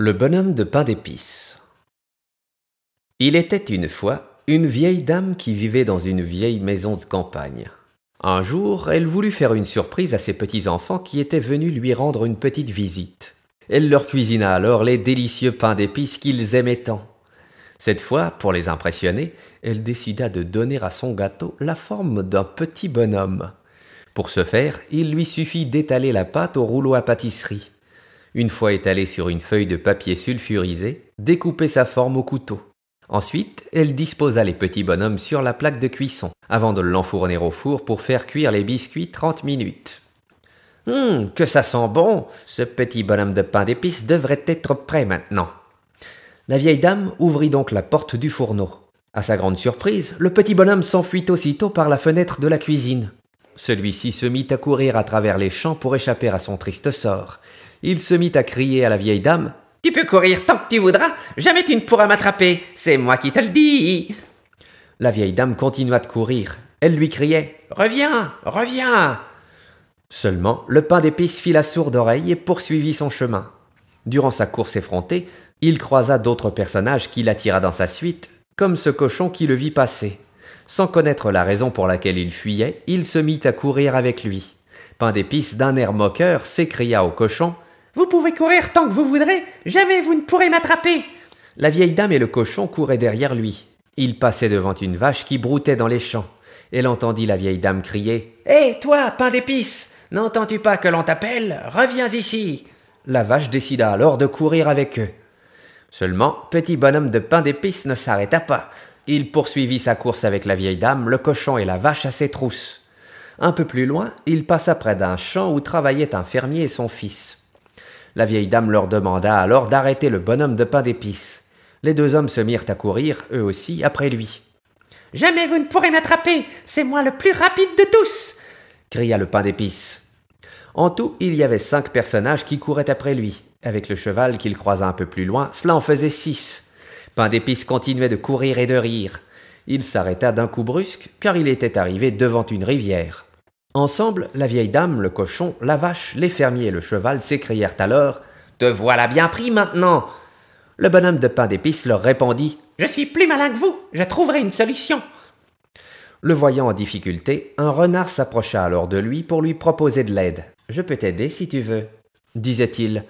Le bonhomme de pain d'épices. Il était une fois une vieille dame qui vivait dans une vieille maison de campagne. Un jour, elle voulut faire une surprise à ses petits-enfants qui étaient venus lui rendre une petite visite. Elle leur cuisina alors les délicieux pains d'épices qu'ils aimaient tant. Cette fois, pour les impressionner, elle décida de donner à son gâteau la forme d'un petit bonhomme. Pour ce faire, il lui suffit d'étaler la pâte au rouleau à pâtisserie. Une fois étalée sur une feuille de papier sulfurisé, découper sa forme au couteau. Ensuite, elle disposa les petits bonhommes sur la plaque de cuisson, avant de l'enfourner au four pour faire cuire les biscuits 30 minutes. Que ça sent bon! Ce petit bonhomme de pain d'épices devrait être prêt maintenant. La vieille dame ouvrit donc la porte du fourneau. À sa grande surprise, le petit bonhomme s'enfuit aussitôt par la fenêtre de la cuisine. Celui-ci se mit à courir à travers les champs pour échapper à son triste sort. Il se mit à crier à la vieille dame « Tu peux courir tant que tu voudras, jamais tu ne pourras m'attraper, c'est moi qui te le dis !» La vieille dame continua de courir. Elle lui criait « Reviens, reviens !» Seulement, le pain d'épices fit la sourde oreille et poursuivit son chemin. Durant sa course effrontée, il croisa d'autres personnages qui l'attira dans sa suite, comme ce cochon qui le vit passer. Sans connaître la raison pour laquelle il fuyait, il se mit à courir avec lui. Pain d'épices, d'un air moqueur, s'écria au cochon « Vous pouvez courir tant que vous voudrez, jamais vous ne pourrez m'attraper !» La vieille dame et le cochon couraient derrière lui. Il passait devant une vache qui broutait dans les champs. Elle entendit la vieille dame crier « Hé, toi, pain d'épices, n'entends-tu pas que l'on t'appelle? Reviens ici !» La vache décida alors de courir avec eux. Seulement, petit bonhomme de pain d'épices ne s'arrêta pas. Il poursuivit sa course avec la vieille dame, le cochon et la vache à ses trousses. Un peu plus loin, il passa près d'un champ où travaillaient un fermier et son fils. La vieille dame leur demanda alors d'arrêter le bonhomme de pain d'épices. Les deux hommes se mirent à courir, eux aussi, après lui. « Jamais vous ne pourrez m'attraper, c'est moi le plus rapide de tous !» cria le pain d'épices. En tout, il y avait 5 personnages qui couraient après lui. Avec le cheval qu'il croisa un peu plus loin, cela en faisait 6. Pain d'épices continuait de courir et de rire. Il s'arrêta d'un coup brusque, car il était arrivé devant une rivière. Ensemble, la vieille dame, le cochon, la vache, les fermiers et le cheval s'écrièrent alors « Te voilà bien pris maintenant !» Le bonhomme de pain d'épices leur répondit « Je suis plus malin que vous, je trouverai une solution !» Le voyant en difficulté, un renard s'approcha alors de lui pour lui proposer de l'aide. « Je peux t'aider si tu veux » disait-il.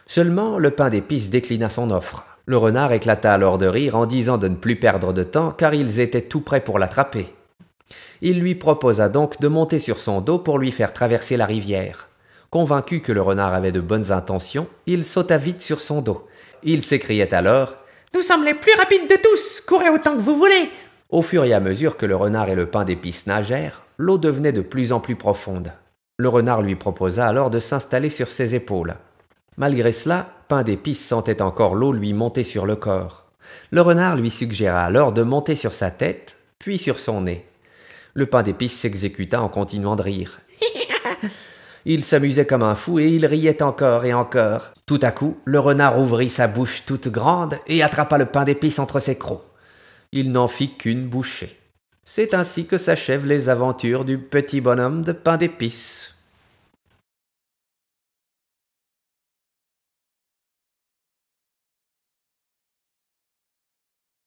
Seulement, le pain d'épices déclina son offre. Le renard éclata alors de rire en disant de ne plus perdre de temps car ils étaient tout prêts pour l'attraper. Il lui proposa donc de monter sur son dos pour lui faire traverser la rivière. Convaincu que le renard avait de bonnes intentions, il sauta vite sur son dos. Il s'écriait alors « Nous sommes les plus rapides de tous, courez autant que vous voulez !» Au fur et à mesure que le renard et le pain d'épices nagèrent, l'eau devenait de plus en plus profonde. Le renard lui proposa alors de s'installer sur ses épaules. Malgré cela, pain d'épices sentait encore l'eau lui monter sur le corps. Le renard lui suggéra alors de monter sur sa tête, puis sur son nez. Le pain d'épices s'exécuta en continuant de rire. Il s'amusait comme un fou et il riait encore et encore. Tout à coup, le renard ouvrit sa bouche toute grande et attrapa le pain d'épices entre ses crocs. Il n'en fit qu'une bouchée. C'est ainsi que s'achèvent les aventures du petit bonhomme de pain d'épices.